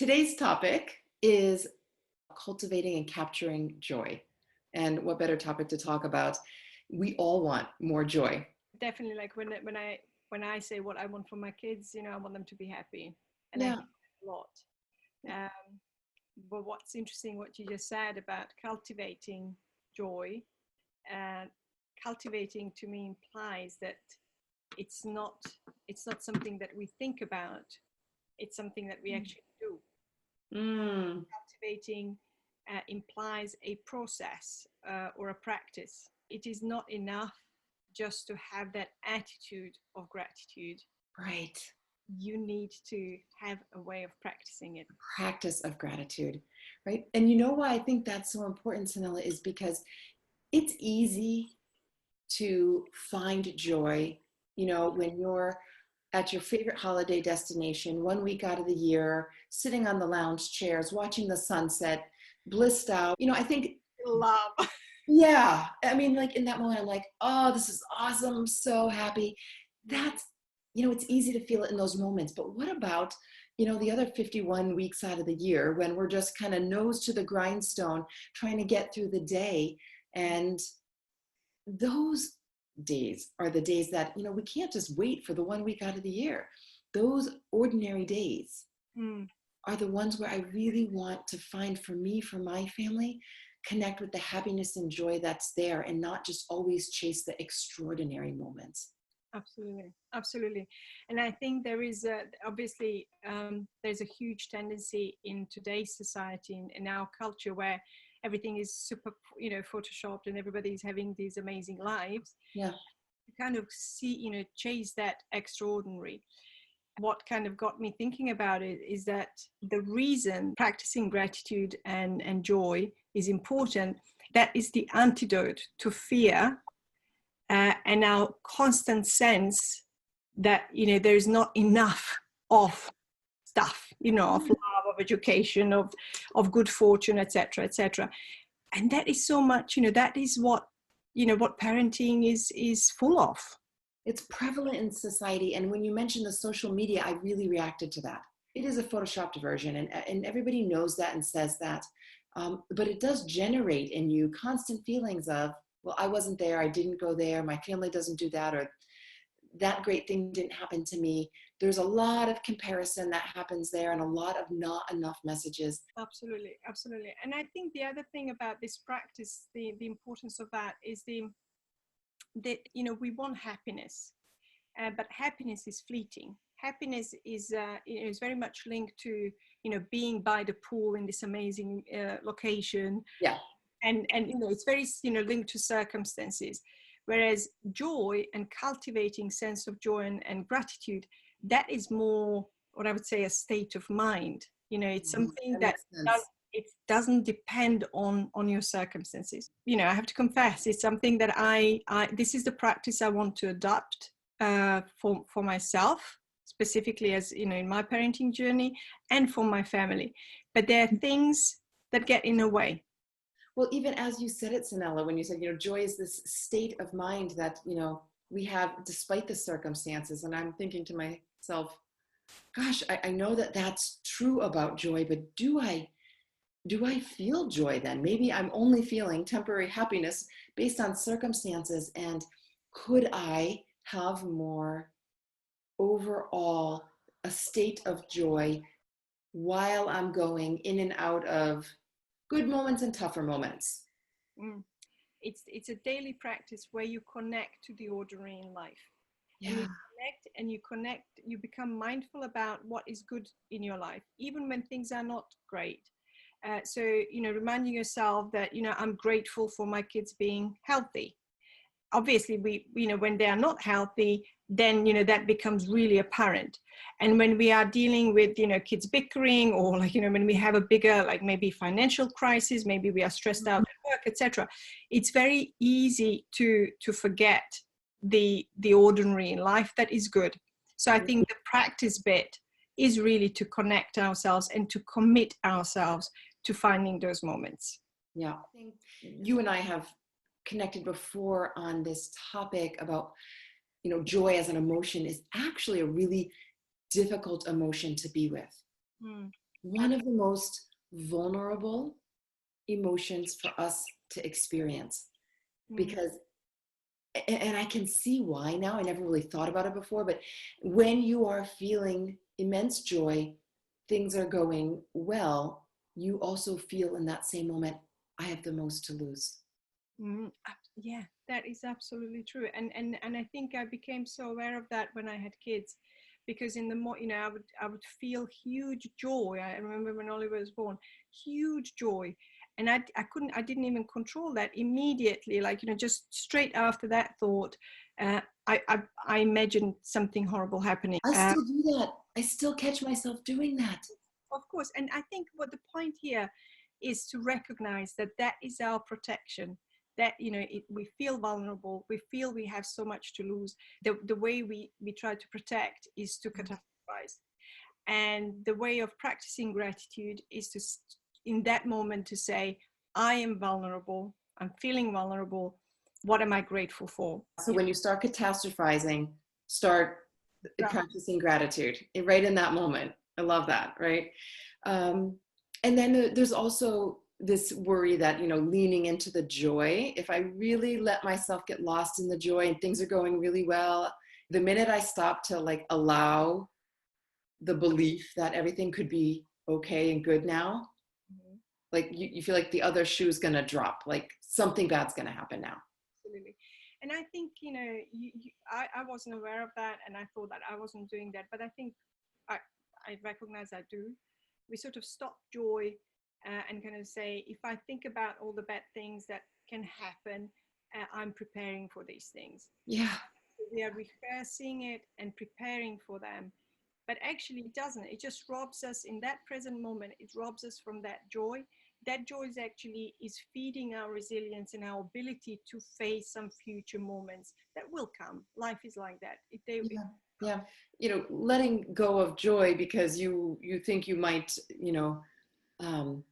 Today's topic is cultivating and capturing joy. And what better topic to talk about? We all want more joy. Definitely, like when I say what I want for my kids, I want them to be happy, and I Yeah. hear that a lot. um, but what's interesting, what you just said about cultivating joy, and cultivating to me implies that it's not it's not something that we think about, it's something that we actually do. Mm, Cultivating implies a process or a practice. It is not enough just to have that attitude of gratitude. right. You need to have a way of practicing it. Practice of gratitude, right? And you know why I think that's so important, Sanela, is because it's easy to find joy, when you're at your favorite holiday destination 1 week out of the year, sitting on the lounge chairs, watching the sunset, blissed out. I think, Love. yeah, I mean, like in that moment, I'm like, oh, this is awesome. I'm so happy. That's, it's easy to feel it in those moments. But what about, the other 51 weeks out of the year when we're just kind of nose to the grindstone, trying to get through the day? And those days are the days that, we can't just wait for the 1 week out of the year. Those ordinary days Mm, are the ones where I really want to find, for me, for my family, connect with the happiness and joy that's there, and not just always chase the extraordinary moments. absolutely, absolutely. And I think there is obviously there's a huge tendency in today's society, in our culture, where everything is super, photoshopped, and everybody's having these amazing lives. Yeah. You kind of see, chase that extraordinary. What kind of got me thinking about it is that the reason practicing gratitude and joy is important, that is the antidote to fear, and our constant sense that there's not enough of stuff, of love, of education, of good fortune, etc., etc. And that is so much, that is what parenting is full of. It's prevalent in society. And when you mentioned the social media, I really reacted to that. It is a photoshopped version, and everybody knows that and says that. But it does generate in you constant feelings of, well, I wasn't there, I didn't go there, my family doesn't do that, or that great thing didn't happen to me. There's a lot of comparison that happens there, and a lot of not enough messages. Absolutely, absolutely. And I think the other thing about this practice, the importance of that is that we want happiness, but happiness is fleeting. Happiness is very much linked to being by the pool in this amazing location, Yeah. and it's very linked to circumstances. Whereas joy and cultivating sense of joy and gratitude, that is more what I would say a state of mind. It's something That that makes sense. it doesn't depend on your circumstances. I have to confess, it's something that I this is the practice I want to adopt for myself, specifically, as in my parenting journey, and for my family. But there are things that get in the way. Well, even as you said it, Sanela, when you said, joy is this state of mind that, we have despite the circumstances. And I'm thinking to myself, gosh, I know that that's true about joy, but do I feel joy then? Maybe I'm only feeling temporary happiness based on circumstances. And could I have more overall a state of joy while I'm going in and out of good moments and tougher moments? Mm. It's a daily practice where you connect to the ordinary in life, and Yeah. you become mindful about what is good in your life, even when things are not great. So reminding yourself that I'm grateful for my kids being healthy. Obviously, we when they are not healthy, then that becomes really apparent. And when we are dealing with kids bickering, or when we have a bigger, like maybe financial crisis, maybe we are stressed out at work, etc., it's very easy to forget the ordinary in life that is good. So I think the practice bit is really to connect ourselves and to commit ourselves to finding those moments. Yeah. I think you and I have connected before on this topic about, joy as an emotion is actually a really difficult emotion to be with. Mm. one of the most vulnerable emotions for us to experience, Mm, because and I can see why now. I never really thought about it before, but when you are feeling immense joy, things are going well, you also feel in that same moment, I have the most to lose. yeah, that is absolutely true. And I think I became so aware of that when I had kids, because in the more, I would feel huge joy. I remember when Oliver was born, huge joy, and I didn't even control that immediately. Like, just straight after that thought, I imagined something horrible happening. I still do that. I still catch myself doing that. Of course, and I think what the point here is to recognize that that is our protection. That we feel vulnerable, we feel we have so much to lose. The way we try to protect is to catastrophize, and the way of practicing gratitude is to in that moment to say, I am vulnerable, I'm feeling vulnerable, what am I grateful for? So when you start catastrophizing, start Right. practicing gratitude right in that moment. I love that, right? Um, and then there's also this worry that, leaning into the joy, if I really let myself get lost in the joy and things are going really well, the minute I stop to like allow the belief that everything could be okay and good now, Mhm. like you feel like the other shoe's gonna drop, like something bad's gonna happen now. Absolutely. And I think, I wasn't aware of that, and I thought that I wasn't doing that. But I think I, I recognize I do. We sort of stop joy and kind of say, if I think about all the bad things that can happen, I'm preparing for these things. Yeah. So we are rehearsing it and preparing for them. But actually, it doesn't. It just robs us in that present moment. It robs us from that joy. That joy is feeding our resilience and our ability to face some future moments that will come. Life is like that. Yeah. Yeah. Letting go of joy because you think you might, um,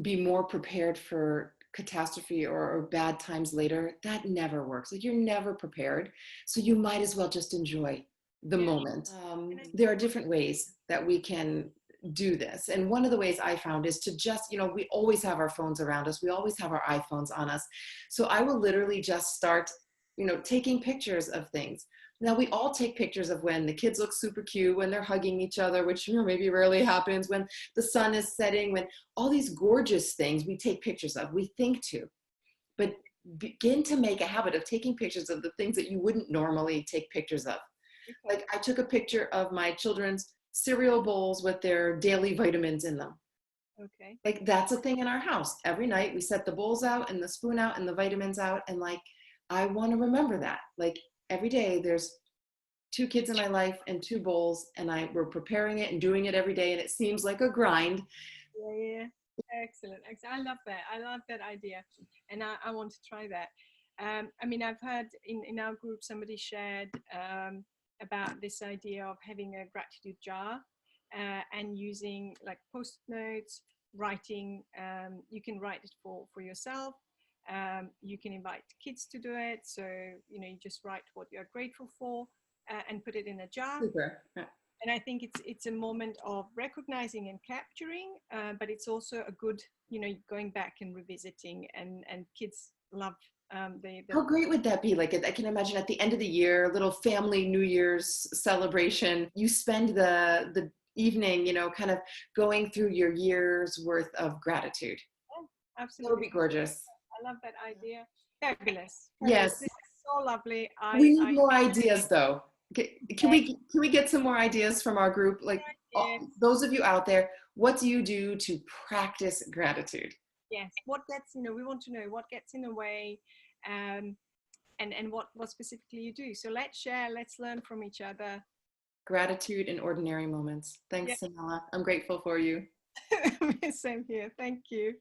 be more prepared for catastrophe or bad times later, that never works. Like you're never prepared. So you might as well just enjoy the Yeah. moment. There are different ways that we can do this. And one of the ways I found is to just, we always have our phones around us. We always have our iPhones on us. So I will literally just start, taking pictures of things. Now we all take pictures of when the kids look super cute, when they're hugging each other, which maybe rarely happens, when the sun is setting, when all these gorgeous things we take pictures of, we think to. But begin to make a habit of taking pictures of the things that you wouldn't normally take pictures of. Okay. Like I took a picture of my children's cereal bowls with their daily vitamins in them. Okay. Like that's a thing in our house. Every night we set the bowls out and the spoon out and the vitamins out. And like, I want to remember that. Like every day there's two kids in my life and two bowls, and we're preparing it and doing it every day. And it seems like a grind. Yeah, yeah. Excellent. Excellent. I love that. I love that idea. And I want to try that. I mean, I've heard in our group somebody shared about this idea of having a gratitude jar and using like post notes, writing. You can write it for yourself. You can invite kids to do it. So, you just write what you're grateful for and put it in a jar. Super. Yeah. And I think it's a moment of recognizing and capturing, but it's also a good, going back and revisiting, and kids love How great would that be? Like, I can imagine at the end of the year, a little family New Year's celebration. You spend the evening, kind of going through your year's worth of gratitude. yeah, That would absolutely. be gorgeous. I love that idea. Fabulous, fabulous. Yes. This is so lovely. We I need I more ideas though. Can we get some more ideas from our group? Like those of you out there, what do you do to practice gratitude? yes. What gets, we want to know what gets in the way, um, and what specifically you do. So let's share. Let's learn from each other. Gratitude in ordinary moments. Yeah. Thanks, Sanela. I'm grateful for you. Same here. Thank you.